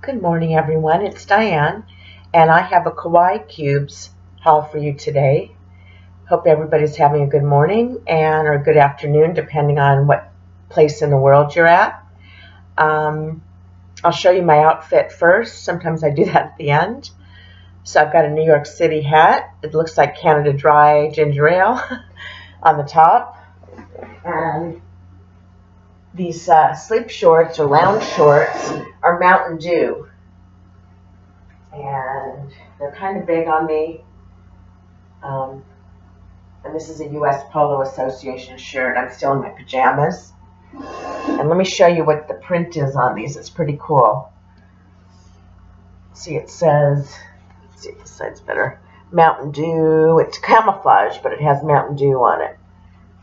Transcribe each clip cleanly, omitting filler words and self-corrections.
Good morning, everyone. It's Diane, and I have a Kawaii Cubes haul for you today. Hope everybody's having a good morning and or a good afternoon, depending on what place in the world you're at. I'll show you my outfit first. Sometimes I do that at the end. So I've got a New York City hat. It looks like Canada Dry ginger ale on the top. And these sleep shorts or lounge shorts are Mountain Dew. And they're kind of big on me. And this is a U.S. Polo Association shirt. I'm still in my pajamas. And let me show you what the print is on these. It's pretty cool. See, it says, let's see if this side's better, Mountain Dew. It's camouflage, but it has Mountain Dew on it.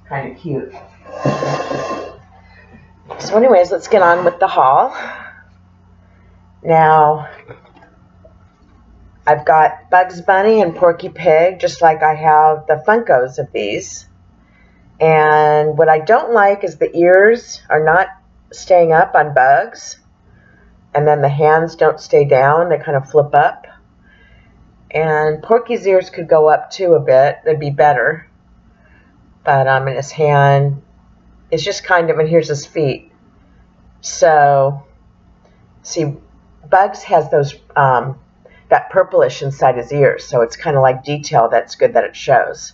Kind of cute. So anyways, let's get on with the haul. Now, I've got Bugs Bunny and Porky Pig, just like I have the Funkos of these. And what I don't like is the ears are not staying up on Bugs. And then the hands don't stay down. They kind of flip up. And Porky's ears could go up too a bit. They'd be better. But in his hand, it's just kind of, and here's his feet. So, see, Bugs has those, that purplish inside his ears. So it's kind of like detail that's good that it shows.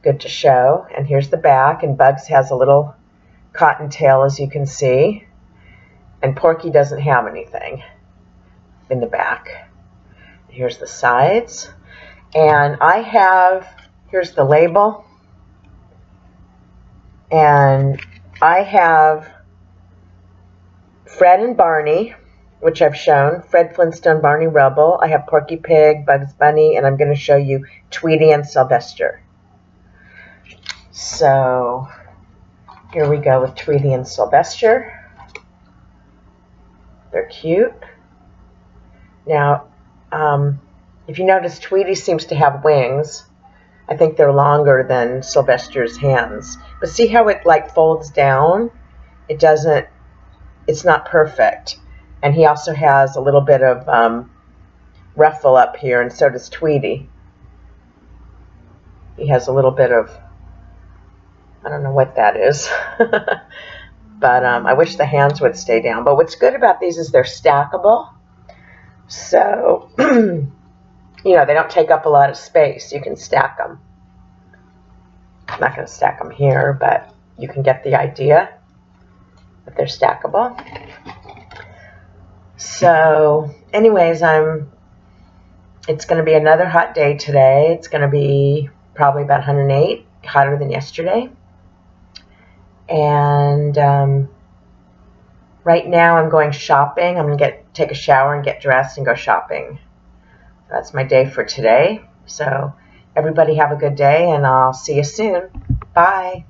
Good to show. And here's the back. And Bugs has a little cottontail, as you can see. And Porky doesn't have anything in the back. Here's the sides. And I have, here's the label. And I have Fred and Barney, which I've shown. Fred Flintstone, Barney Rubble. I have Porky Pig, Bugs Bunny, and I'm going to show you Tweety and Sylvester. So, here we go with Tweety and Sylvester. They're cute. Now, if you notice, Tweety seems to have wings. I think they're longer than Sylvester's hands. But see how it like folds down? It doesn't, it's not perfect. And he also has a little bit of ruffle up here, and so does Tweety. He has a little bit of, I don't know what that is. But I wish the hands would stay down. But what's good about these is they're stackable. So, you know, they don't take up a lot of space. You can stack them. I'm not going to stack them here, but you can get the idea that they're stackable. So, anyways, it's going to be another hot day today. It's going to be probably about 108, hotter than yesterday. And right now I'm going shopping. I'm going to take a shower and get dressed and go shopping. That's my day for today. So everybody have a good day, and I'll see you soon. Bye.